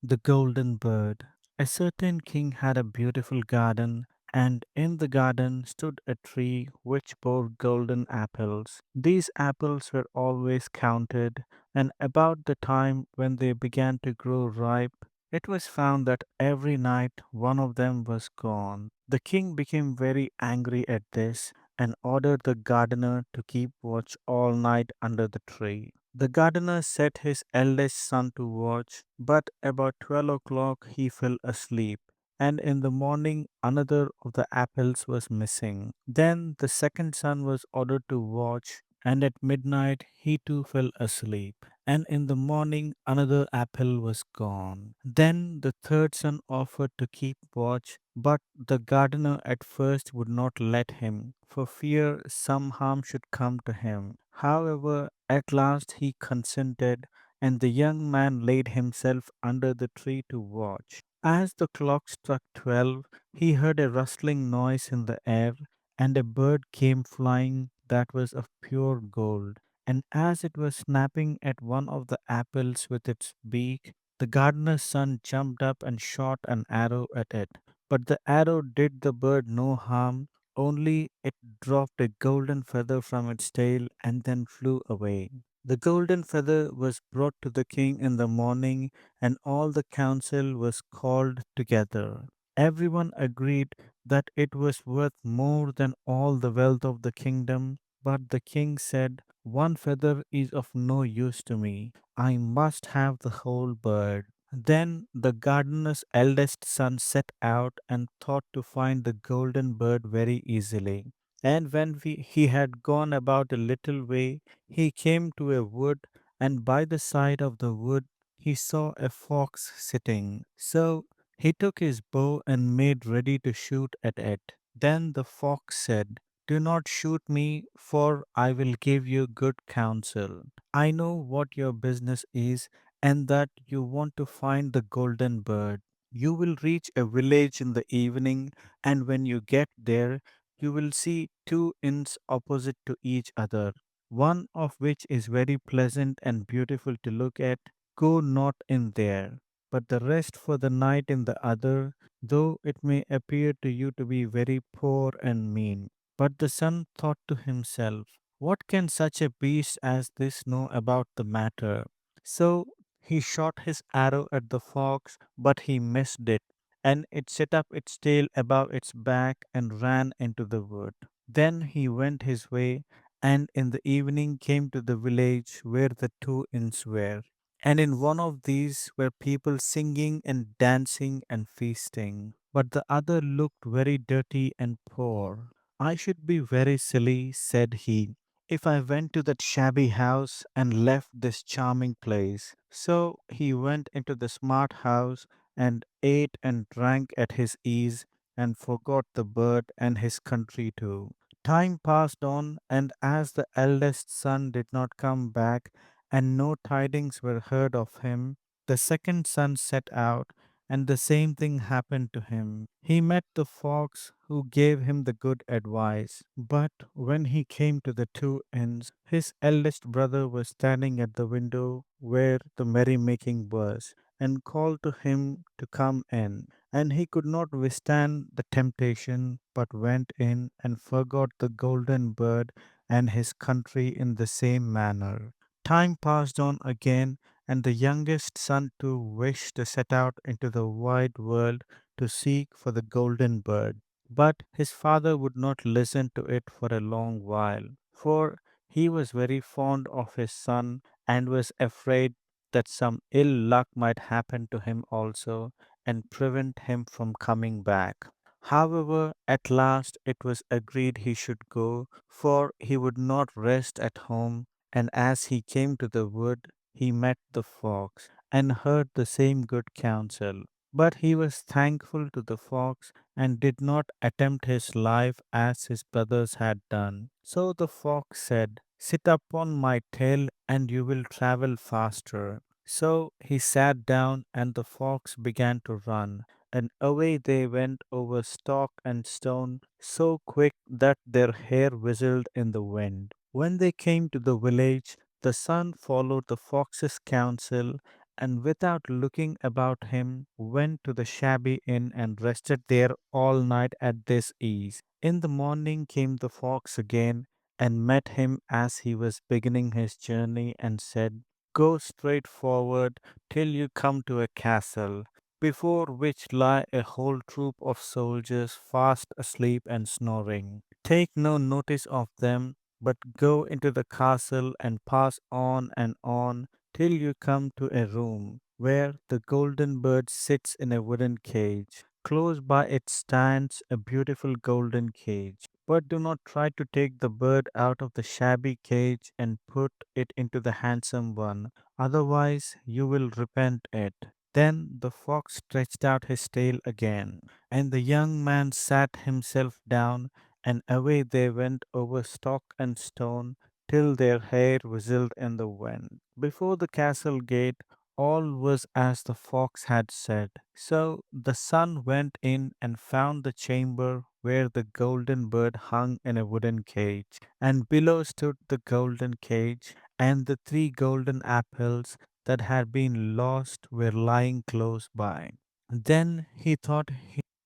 The Golden Bird. A certain king had a beautiful garden, and in the garden stood a tree which bore golden apples. These apples were always counted, and about the time when they began to grow ripe, it was found that every night one of them was gone. The king became very angry at this and ordered the gardener to keep watch all night under the tree. The gardener set his eldest son to watch, but about 12 o'clock he fell asleep, and in the morning another of the apples was missing. Then the second son was ordered to watch, and at midnight he too fell asleep, and in the morning another apple was gone. Then the third son offered to keep watch, but the gardener at first would not let him, for fear some harm should come to him. However, at last he consented, and the young man laid himself under the tree to watch. As the clock struck 12, he heard a rustling noise in the air, and a bird came flying that was of pure gold. And as it was snapping at one of the apples with its beak, the gardener's son jumped up and shot an arrow at it. But the arrow did the bird no harm, only it dropped a golden feather from its tail and then flew away. The golden feather was brought to the king in the morning, and all the council was called together. Everyone agreed that it was worth more than all the wealth of the kingdom, but the king said, "One feather is of no use to me. I must have the whole bird." Then the gardener's eldest son set out and thought to find the golden bird very easily. And when he had gone about a little way, he came to a wood, and by the side of the wood he saw a fox sitting. So he took his bow and made ready to shoot at it. Then the fox said, "Do not shoot me, for I will give you good counsel. I know what your business is, and that you want to find the golden bird. You will reach a village in the evening, and when you get there, you will see two inns opposite to each other, one of which is very pleasant and beautiful to look at. Go not in there, but the rest for the night in the other, though it may appear to you to be very poor and mean." But the son thought to himself, "What can such a beast as this know about the matter?" So he shot his arrow at the fox, but he missed it, and it set up its tail above its back and ran into the wood. Then he went his way, and in the evening came to the village where the two inns were. And in one of these were people singing and dancing and feasting, but the other looked very dirty and poor. "I should be very silly," said he, "if I went to that shabby house and left this charming place." So he went into the smart house and ate and drank at his ease and forgot the bird and his country too. Time passed on, and as the eldest son did not come back and no tidings were heard of him, the second son set out, and the same thing happened to him. He met the fox, who gave him the good advice. But when he came to the two inns, his eldest brother was standing at the window where the merrymaking was, and called to him to come in. And he could not withstand the temptation, but went in and forgot the golden bird and his country in the same manner. Time passed on again, and the youngest son too wished to set out into the wide world to seek for the golden bird. But his father would not listen to it for a long while, for he was very fond of his son and was afraid that some ill luck might happen to him also and prevent him from coming back. However, at last it was agreed he should go, for he would not rest at home, and as he came to the wood, he met the fox and heard the same good counsel. But he was thankful to the fox and did not attempt his life as his brothers had done. So the fox said, "Sit upon my tail and you will travel faster." So he sat down, and the fox began to run, and away they went over stock and stone so quick that their hair whistled in the wind. When they came to the village, the son followed the fox's counsel and without looking about him went to the shabby inn and rested there all night at this ease. In the morning came the fox again and met him as he was beginning his journey and said, "Go straight forward till you come to a castle, before which lie a whole troop of soldiers fast asleep and snoring. Take no notice of them, but go into the castle and pass on and on till you come to a room where the golden bird sits in a wooden cage. Close by it stands a beautiful golden cage. But do not try to take the bird out of the shabby cage and put it into the handsome one, otherwise you will repent it." Then the fox stretched out his tail again, and the young man sat himself down, and away they went over stock and stone till their hair whistled in the wind. Before the castle gate all was as the fox had said. So the son went in and found the chamber where the golden bird hung in a wooden cage, and below stood the golden cage, and the three golden apples that had been lost were lying close by. Then he thought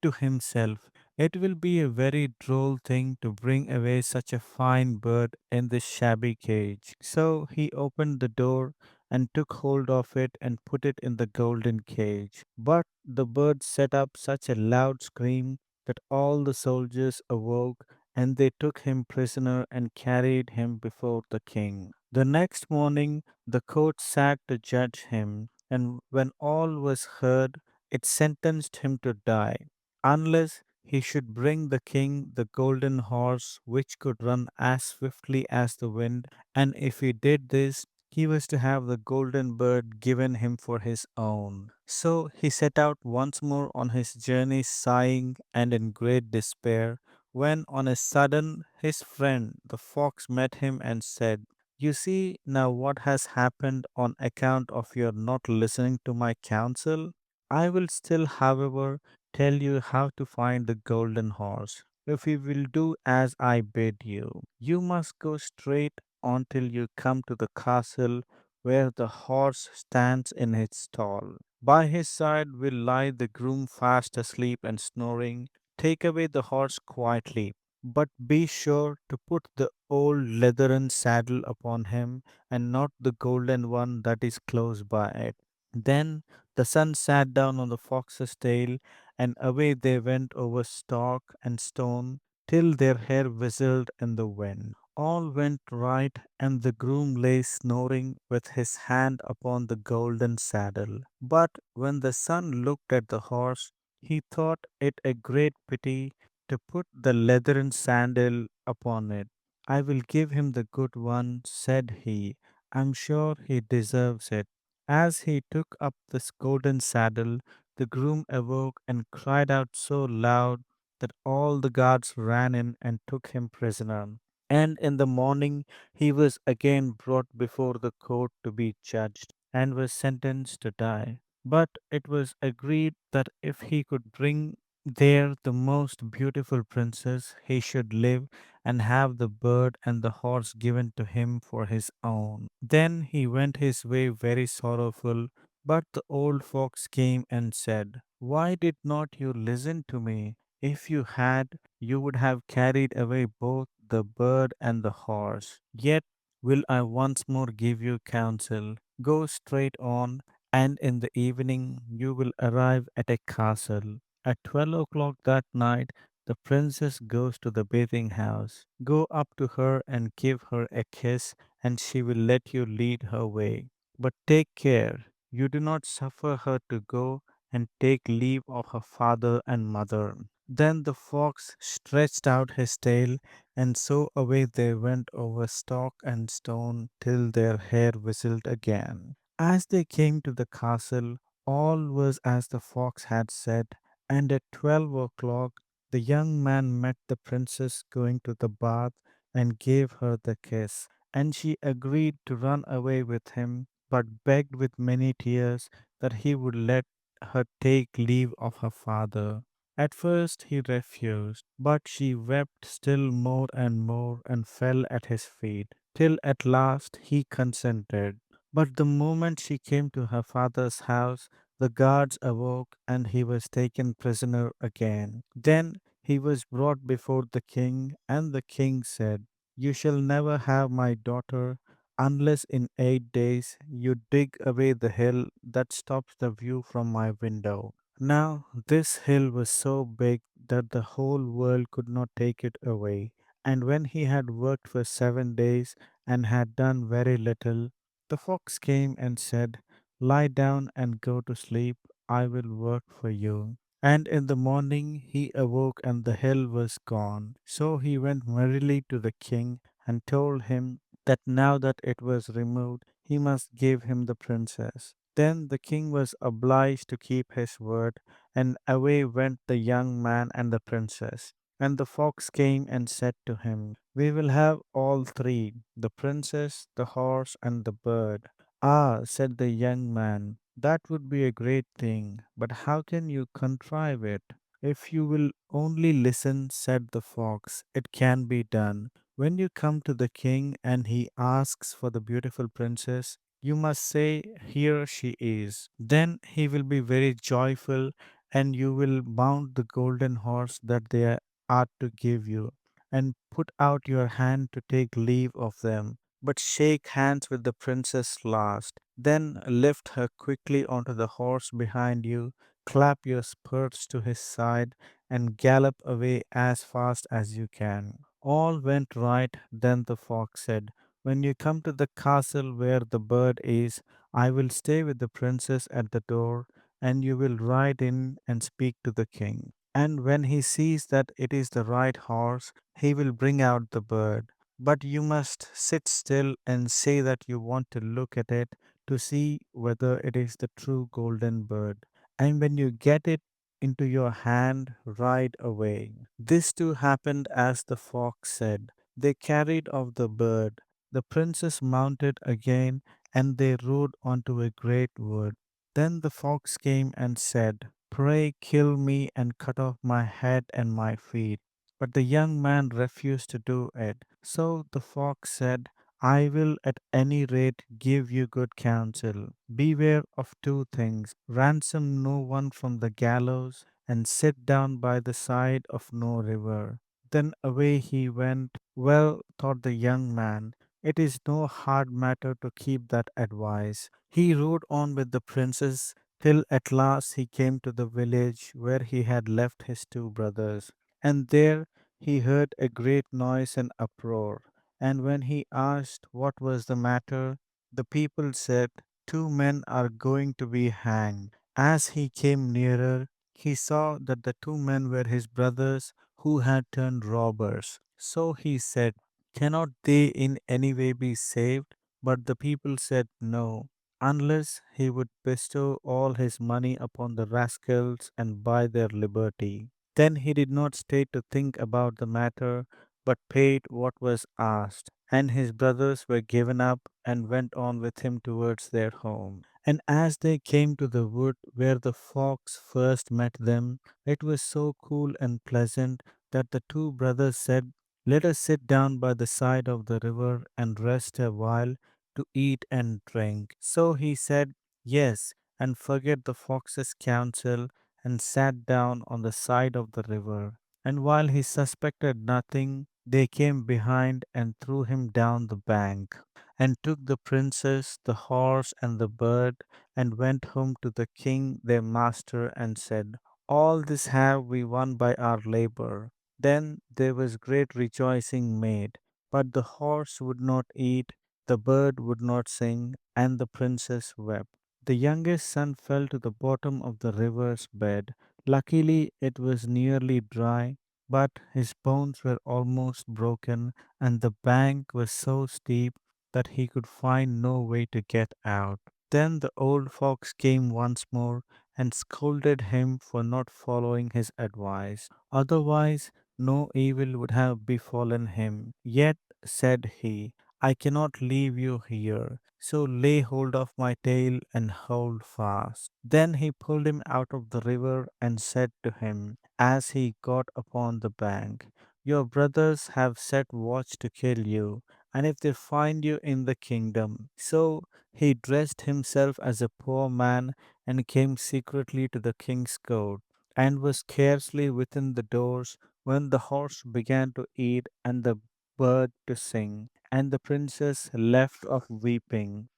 to himself, "It will be a very droll thing to bring away such a fine bird in this shabby cage." So he opened the door and took hold of it and put it in the golden cage. But the bird set up such a loud scream that all the soldiers awoke, and they took him prisoner and carried him before the king. The next morning the court sat to judge him, and when all was heard, it sentenced him to die, unless he should bring the king the golden horse which could run as swiftly as the wind, and if he did this, he was to have the golden bird given him for his own. So he set out once more on his journey, sighing and in great despair, when on a sudden his friend the fox met him and said, "You see now what has happened on account of your not listening to my counsel. I will still, however, tell you how to find the golden horse. If you will do as I bid you, you must go straight on till you come to the castle where the horse stands in his stall. By his side will lie the groom fast asleep and snoring. Take away the horse quietly, but be sure to put the old leathern saddle upon him and not the golden one that is close by it." Then the son sat down on the fox's tail, and away they went over stock and stone till their hair whistled in the wind. All went right, and the groom lay snoring with his hand upon the golden saddle. But when the son looked at the horse, he thought it a great pity to put the leathern sandal upon it. "I will give him the good one," said he. "I'm sure he deserves it." As he took up this golden saddle, the groom awoke and cried out so loud that all the guards ran in and took him prisoner. And in the morning he was again brought before the court to be judged, and was sentenced to die. But it was agreed that if he could bring there the most beautiful princess, he should live and have the bird and the horse given to him for his own. Then he went his way very sorrowful, but the old fox came and said, "Why did not you listen to me? If you had, you would have carried away both the bird and the horse. Yet will I once more give you counsel. Go straight on, and in the evening you will arrive at a castle. At 12 o'clock that night, the princess goes to the bathing house. Go up to her and give her a kiss, and she will let you lead her way. But take care you do not suffer her to go and take leave of her father and mother." Then the fox stretched out his tail, and so away they went over stock and stone till their hair whistled again. As they came to the castle, all was as the fox had said, and at 12 o'clock the young man met the princess going to the bath and gave her the kiss, and she agreed to run away with him, but begged with many tears that he would let her take leave of her father. At first he refused, but she wept still more and more and fell at his feet, till at last he consented. But the moment she came to her father's house, the guards awoke and he was taken prisoner again. Then he was brought before the king, and the king said, "You shall never have my daughter unless in 8 days you dig away the hill that stops the view from my window." Now, this hill was so big that the whole world could not take it away. And when he had worked for 7 days and had done very little, the fox came and said, "Lie down and go to sleep. I will work for you." And in the morning he awoke and the hill was gone. So he went merrily to the king and told him that now that it was removed, he must give him the princess. Then the king was obliged to keep his word, and away went the young man and the princess. And the fox came and said to him, "We will have all three, the princess, the horse, and the bird." "Ah," said the young man, "that would be a great thing, but how can you contrive it?" "If you will only listen," said the fox, "it can be done. When you come to the king and he asks for the beautiful princess, you must say, 'Here she is.' Then he will be very joyful, and you will mount the golden horse that they are to give you, and put out your hand to take leave of them. But shake hands with the princess last. Then lift her quickly onto the horse behind you, clap your spurs to his side, and gallop away as fast as you can." All went right. Then the fox said, "When you come to the castle where the bird is, I will stay with the princess at the door, and you will ride in and speak to the king. And when he sees that it is the right horse, he will bring out the bird. But you must sit still and say that you want to look at it to see whether it is the true golden bird. And when you get it into your hand, ride away." This too happened as the fox said. They carried off the bird. The princess mounted again, and they rode onto a great wood. Then the fox came and said, "Pray kill me and cut off my head and my feet." But the young man refused to do it. So the fox said, "I will at any rate give you good counsel. Beware of two things: ransom no one from the gallows, and sit down by the side of no river." Then away he went. Well, thought the young man, it is no hard matter to keep that advice. He rode on with the princess till at last he came to the village where he had left his two brothers. And there he heard a great noise and uproar. And when he asked what was the matter, the people said, "Two men are going to be hanged." As he came nearer, he saw that the two men were his brothers who had turned robbers. So he said, "Cannot they in any way be saved?" But the people said no, unless he would bestow all his money upon the rascals and buy their liberty. Then he did not stay to think about the matter, but paid what was asked, and his brothers were given up and went on with him towards their home. And as they came to the wood where the fox first met them, it was so cool and pleasant that the two brothers said, "Let us sit down by the side of the river and rest a while to eat and drink." So he said, "Yes," and forget the fox's counsel, and sat down on the side of the river. And while he suspected nothing, they came behind and threw him down the bank, and took the princess, the horse, and the bird, and went home to the king their master, and said, "All this have we won by our labor." Then there was great rejoicing made. But the horse would not eat, the bird would not sing, and the princess wept. The youngest son fell to the bottom of the river's bed. Luckily, it was nearly dry, but his bones were almost broken, and the bank was so steep that he could find no way to get out. Then the old fox came once more and scolded him for not following his advice. Otherwise, no evil would have befallen him. "Yet," said he, "I cannot leave you here. So lay hold of my tail and hold fast." Then he pulled him out of the river and said to him, as he got upon the bank, "Your brothers have set watch to kill you, and if they find you in the kingdom. So he dressed himself as a poor man and came secretly to the king's court, and was scarcely within the doors when the horse began to eat and the bird to sing, and the princess left off weeping.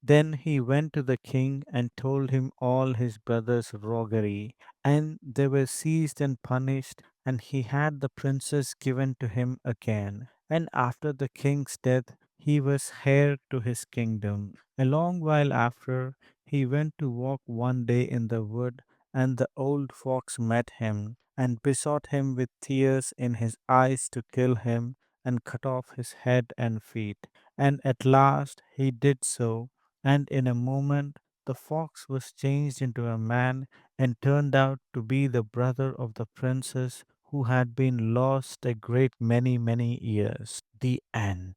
Then he went to the king and told him all his brother's roguery, and they were seized and punished, and he had the princess given to him again. And after the king's death, he was heir to his kingdom. A long while after, he went to walk one day in the wood, and the old fox met him, and besought him with tears in his eyes to kill him and cut off his head and feet. And at last he did so, and in a moment the fox was changed into a man and turned out to be the brother of the princess who had been lost a great many years. The end.